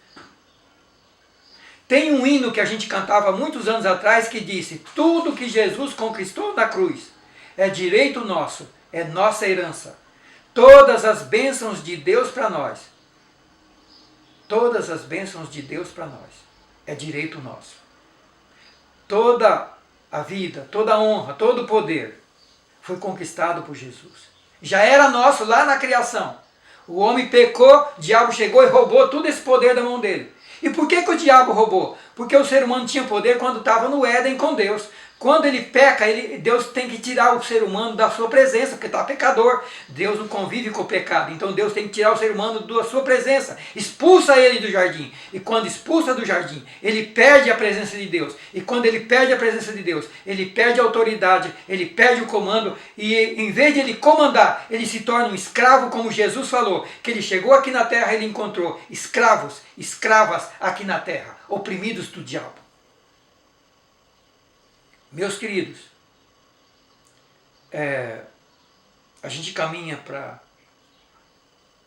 Speaker 1: Tem um hino que a gente cantava muitos anos atrás que disse, tudo que Jesus conquistou na cruz é direito nosso, é nossa herança. Todas as bênçãos de Deus para nós, todas as bênçãos de Deus para nós, é direito nosso. Toda a vida, toda a honra, todo o poder foi conquistado por Jesus. Já era nosso lá na criação. O homem pecou, o diabo chegou e roubou todo esse poder da mão dele. E por que o diabo roubou? Porque o ser humano tinha poder quando estava no Éden com Deus. Quando ele peca, Deus tem que tirar o ser humano da sua presença, porque está pecador. Deus não convive com o pecado, então Deus tem que tirar o ser humano da sua presença. Expulsa ele do jardim. E quando expulsa do jardim, ele perde a presença de Deus. E quando ele perde a presença de Deus, ele perde a autoridade, ele perde o comando. E em vez de ele comandar, ele se torna um escravo, como Jesus falou, que ele chegou aqui na terra e ele encontrou escravos, escravas aqui na terra, oprimidos do diabo. Meus queridos, a gente caminha para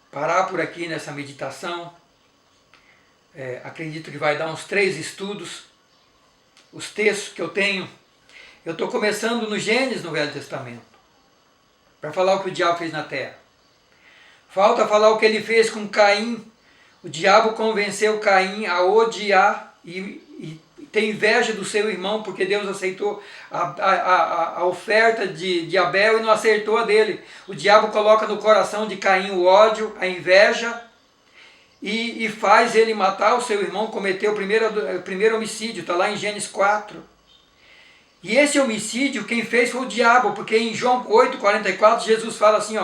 Speaker 1: parar por aqui nessa meditação. Acredito que vai dar uns 3 estudos. Os textos que eu tenho, eu estou começando no Gênesis, no Velho Testamento, para falar o que o diabo fez na terra. Falta falar o que ele fez com Caim. O diabo convenceu Caim a odiar e ter inveja do seu irmão, porque Deus aceitou a oferta de Abel e não aceitou a dele. O diabo coloca no coração de Caim o ódio, a inveja, e faz ele matar o seu irmão, cometer o primeiro homicídio, está lá em Gênesis 4. E esse homicídio quem fez foi o diabo, porque em João 8,44 Jesus fala assim,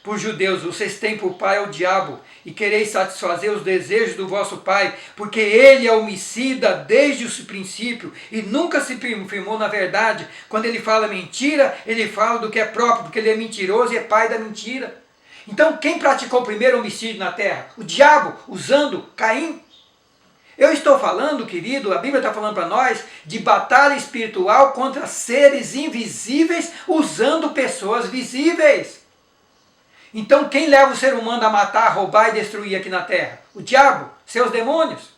Speaker 1: por judeus, vocês têm por pai o diabo, e quereis satisfazer os desejos do vosso pai, porque ele é homicida desde o princípio, e nunca se firmou na verdade. Quando ele fala mentira, ele fala do que é próprio, porque ele é mentiroso e é pai da mentira. Então quem praticou o primeiro homicídio na terra? O diabo, usando Caim. Eu estou falando, querido, a Bíblia está falando para nós, de batalha espiritual contra seres invisíveis, usando pessoas visíveis. Então quem leva o ser humano a matar, roubar e destruir aqui na terra? O diabo, seus demônios.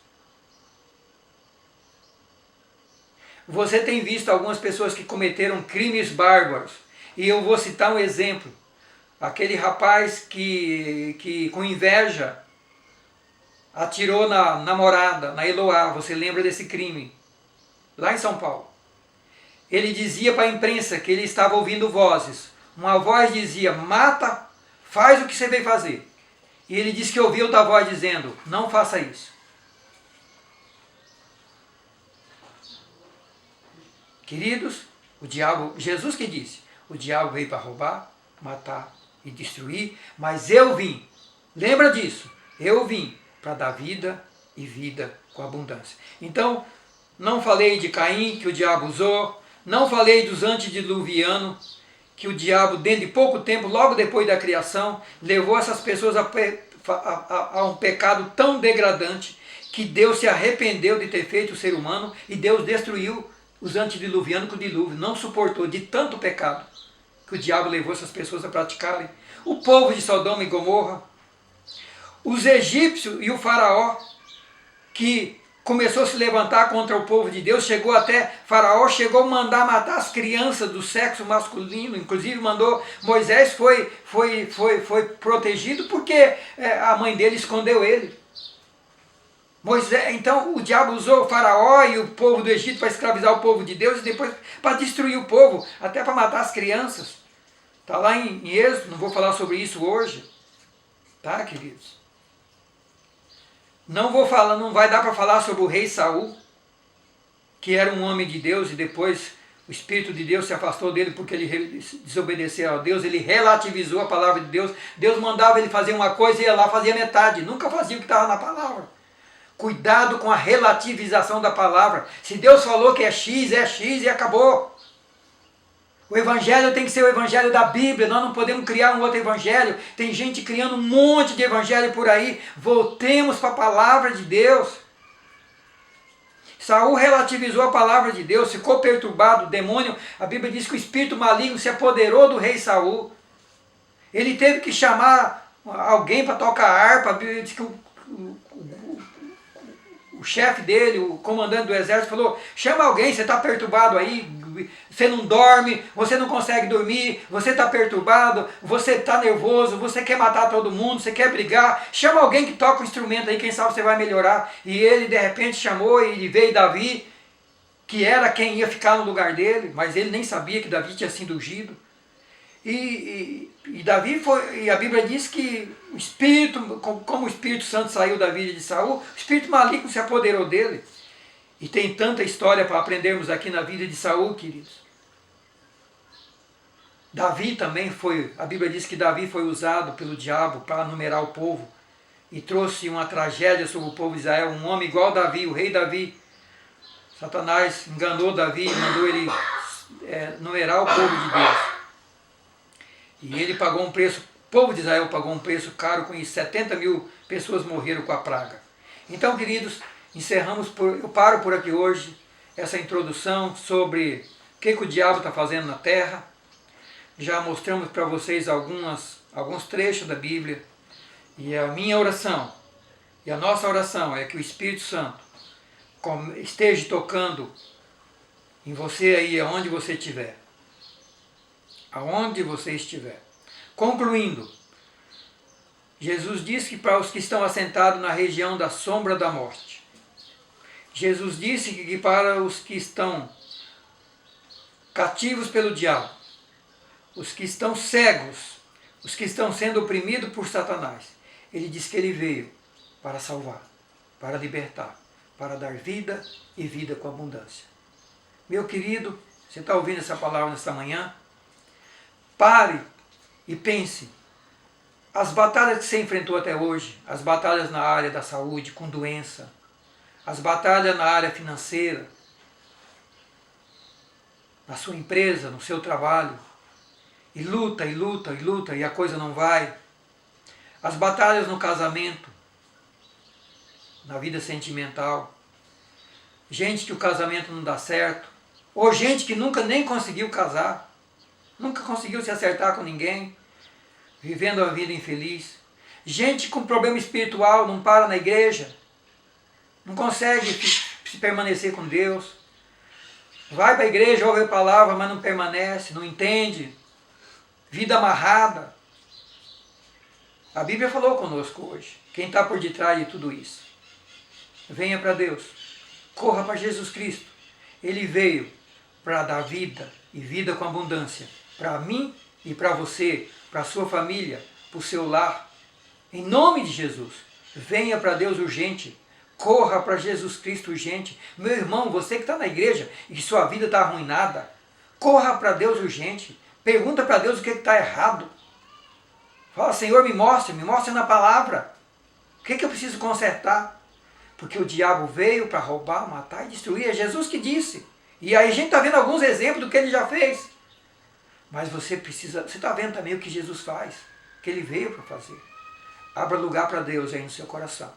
Speaker 1: Você tem visto algumas pessoas que cometeram crimes bárbaros. E eu vou citar um exemplo. Aquele rapaz que com inveja atirou na namorada, na Eloá. Você lembra desse crime? Lá em São Paulo. Ele dizia para a imprensa que ele estava ouvindo vozes. Uma voz dizia, mata, faz o que você veio fazer. E ele disse que ouviu outra voz dizendo, não faça isso. Queridos, o diabo, Jesus que disse, o diabo veio para roubar, matar e destruir, mas eu vim, lembra disso, eu vim para dar vida e vida com abundância. Então, não falei de Caim, que o diabo usou, não falei dos antediluvianos, que o diabo, dentro de pouco tempo, logo depois da criação, levou essas pessoas a um pecado tão degradante, que Deus se arrependeu de ter feito o ser humano, e Deus destruiu os antediluvianos com o dilúvio. Não suportou de tanto pecado que o diabo levou essas pessoas a praticarem. O povo de Sodoma e Gomorra, os egípcios e o faraó, que começou a se levantar contra o povo de Deus, Faraó chegou a mandar matar as crianças do sexo masculino, inclusive Moisés foi protegido porque a mãe dele escondeu ele. Então o diabo usou o Faraó e o povo do Egito para escravizar o povo de Deus e depois para destruir o povo, até para matar as crianças. Está lá em Êxodo, não vou falar sobre isso hoje. Tá, queridos? Não vai dar para falar sobre o rei Saul, que era um homem de Deus e depois o Espírito de Deus se afastou dele porque ele desobedeceu a Deus, ele relativizou a palavra de Deus. Deus mandava ele fazer uma coisa e ia lá fazia metade, nunca fazia o que estava na palavra. Cuidado com a relativização da palavra. Se Deus falou que é X e acabou. O evangelho tem que ser o evangelho da Bíblia, nós não podemos criar um outro evangelho. Tem gente criando um monte de evangelho por aí. Voltemos para a palavra de Deus. Saul relativizou a palavra de Deus, ficou perturbado, o demônio, a Bíblia diz que o espírito maligno se apoderou do rei Saul. Ele teve que chamar alguém para tocar harpa. A Bíblia diz que o chefe dele, o comandante do exército, falou, chama alguém, você está perturbado aí, você não dorme, você não consegue dormir, você está perturbado, você está nervoso, você quer matar todo mundo, você quer brigar, chama alguém que toca o instrumento aí, quem sabe você vai melhorar. E ele de repente chamou e veio Davi, que era quem ia ficar no lugar dele, mas ele nem sabia que Davi tinha sido ungido. E Davi e a Bíblia diz que o Espírito, como o Espírito Santo saiu da vida de Saul, o Espírito maligno se apoderou dele. E tem tanta história para aprendermos aqui na vida de Saul, queridos. Davi também foi, a Bíblia diz que Davi foi usado pelo diabo para numerar o povo e trouxe uma tragédia sobre o povo de Israel. Um homem igual a Davi, o rei Davi. Satanás enganou Davi e mandou ele numerar o povo de Deus. E ele pagou um preço, o povo de Israel pagou um preço caro com isso. 70 mil pessoas morreram com a praga. Então, queridos, eu paro por aqui hoje, essa introdução sobre o que o diabo está fazendo na terra. Já mostramos para vocês alguns trechos da Bíblia. E a minha oração, e a nossa oração é que o Espírito Santo esteja tocando em você aí, aonde você estiver. Aonde você estiver. Concluindo, Jesus disse que para os que estão assentados na região da sombra da morte. Jesus disse que para os que estão cativos pelo diabo, os que estão cegos, os que estão sendo oprimidos por Satanás, ele disse que ele veio para salvar, para libertar, para dar vida e vida com abundância. Meu querido, você está ouvindo essa palavra nesta manhã? Pare e pense. As batalhas que você enfrentou até hoje, as batalhas na área da saúde, com doença, as batalhas na área financeira, na sua empresa, no seu trabalho, e luta, e luta, e luta, e a coisa não vai. As batalhas no casamento, na vida sentimental, gente que o casamento não dá certo, ou gente que nunca nem conseguiu casar, nunca conseguiu se acertar com ninguém, vivendo a vida infeliz. Gente com problema espiritual, não para na igreja, não consegue se permanecer com Deus. Vai para a igreja, ouve a palavra, mas não permanece, não entende. Vida amarrada. A Bíblia falou conosco hoje. Quem está por detrás de tudo isso? Venha para Deus. Corra para Jesus Cristo. Ele veio para dar vida e vida com abundância. Para mim e para você, para a sua família, para o seu lar. Em nome de Jesus. Venha para Deus urgente. Corra para Jesus Cristo urgente. Meu irmão, você que está na igreja e que sua vida está arruinada, corra para Deus urgente. Pergunta para Deus o que está errado. Fala, Senhor, me mostre na palavra. O que eu preciso consertar? Porque o diabo veio para roubar, matar e destruir. É Jesus que disse. E aí a gente está vendo alguns exemplos do que ele já fez. Mas você está vendo também o que Jesus faz. O que ele veio para fazer. Abra lugar para Deus aí no seu coração.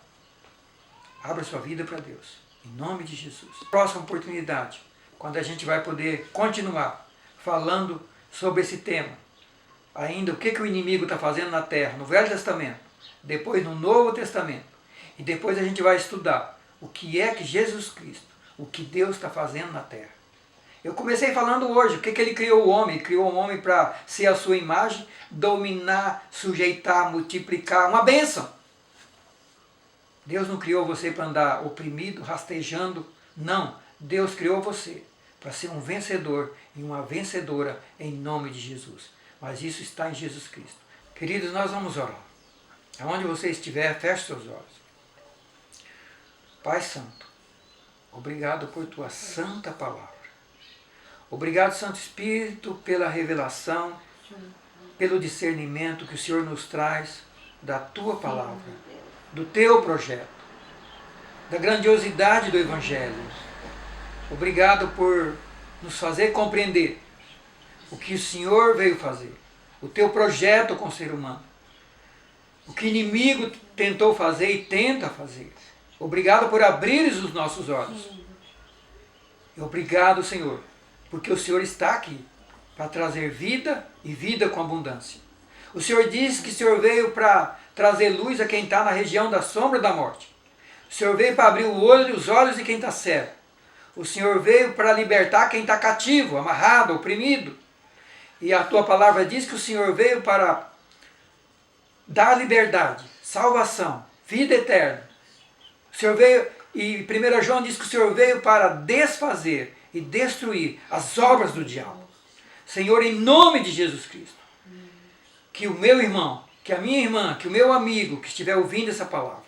Speaker 1: Abra sua vida para Deus. Em nome de Jesus. Próxima oportunidade, quando a gente vai poder continuar falando sobre esse tema. Ainda o que o inimigo está fazendo na terra, no Velho Testamento, depois no Novo Testamento. E depois a gente vai estudar o que é que Jesus Cristo, o que Deus está fazendo na terra. Eu comecei falando hoje, o que ele criou o homem? Ele criou o homem para ser a sua imagem, dominar, sujeitar, multiplicar, uma bênção. Deus não criou você para andar oprimido, rastejando, não. Deus criou você para ser um vencedor e uma vencedora em nome de Jesus. Mas isso está em Jesus Cristo. Queridos, nós vamos orar. Aonde você estiver, feche seus olhos. Pai Santo, obrigado por tua santa palavra. Obrigado, Santo Espírito, pela revelação, pelo discernimento que o Senhor nos traz da tua palavra, do teu projeto, da grandiosidade do Evangelho. Obrigado por nos fazer compreender o que o Senhor veio fazer, o teu projeto com o ser humano, o que o inimigo tentou fazer e tenta fazer. Obrigado por abrires os nossos olhos. E obrigado, Senhor, porque o Senhor está aqui para trazer vida e vida com abundância. O Senhor disse que o Senhor veio para trazer luz a quem está na região da sombra da morte. O Senhor veio para abrir os olhos de quem está cego. O Senhor veio para libertar quem está cativo, amarrado, oprimido. E a tua palavra diz que o Senhor veio para dar liberdade, salvação, vida eterna. O Senhor veio, e 1 João diz que o Senhor veio para desfazer e destruir as obras do diabo. Senhor, em nome de Jesus Cristo, que o meu irmão, que a minha irmã, que o meu amigo que estiver ouvindo essa palavra,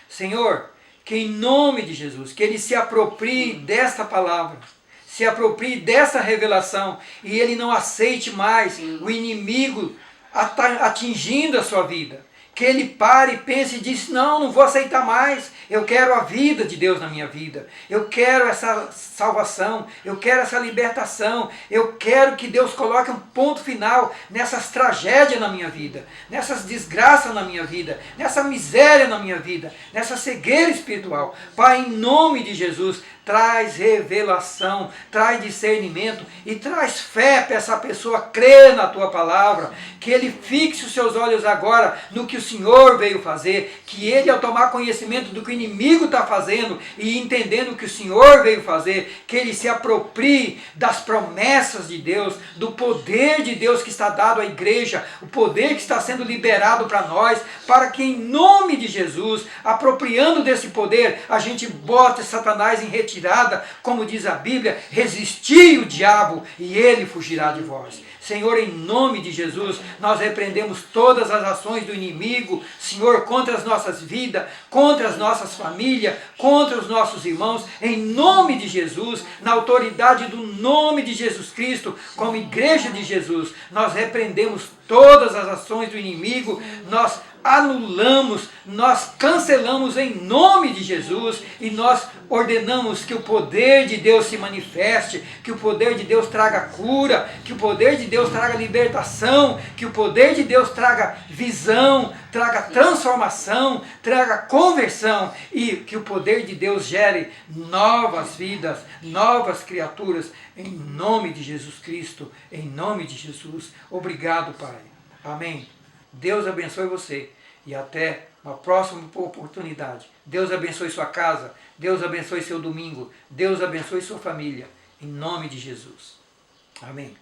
Speaker 1: Senhor, que em nome de Jesus, que ele se aproprie desta palavra, se aproprie dessa revelação e ele não aceite mais o inimigo atingindo a sua vida. Que ele pare e pense e diz, não vou aceitar mais, eu quero a vida de Deus na minha vida, eu quero essa salvação, eu quero essa libertação, eu quero que Deus coloque um ponto final nessas tragédias na minha vida, nessas desgraças na minha vida, nessa miséria na minha vida, nessa cegueira espiritual. Pai, em nome de Jesus, traz revelação, traz discernimento e traz fé para essa pessoa crer na tua palavra, que ele fixe os seus olhos agora no que o Senhor veio fazer, que ele, ao tomar conhecimento do que o inimigo está fazendo e entendendo o que o Senhor veio fazer, que ele se aproprie das promessas de Deus, do poder de Deus que está dado à igreja, o poder que está sendo liberado para nós, para que em nome de Jesus, apropriando desse poder, a gente bote Satanás em retirada, como diz a Bíblia, resisti o diabo e ele fugirá de vós. Senhor, em nome de Jesus, nós repreendemos todas as ações do inimigo, Senhor, contra as nossas vidas, contra as nossas famílias, contra os nossos irmãos, em nome de Jesus, na autoridade do nome de Jesus Cristo, como igreja de Jesus, nós repreendemos todas as ações do inimigo, nós anulamos, nós cancelamos em nome de Jesus e nós ordenamos que o poder de Deus se manifeste, que o poder de Deus traga cura, que o poder de Deus traga libertação, que o poder de Deus traga visão, traga transformação, traga conversão e que o poder de Deus gere novas vidas, novas criaturas, em nome de Jesus Cristo, em nome de Jesus. Obrigado, Pai. Amém. Deus abençoe você e até uma próxima oportunidade. Deus abençoe sua casa, Deus abençoe seu domingo, Deus abençoe sua família, em nome de Jesus. Amém.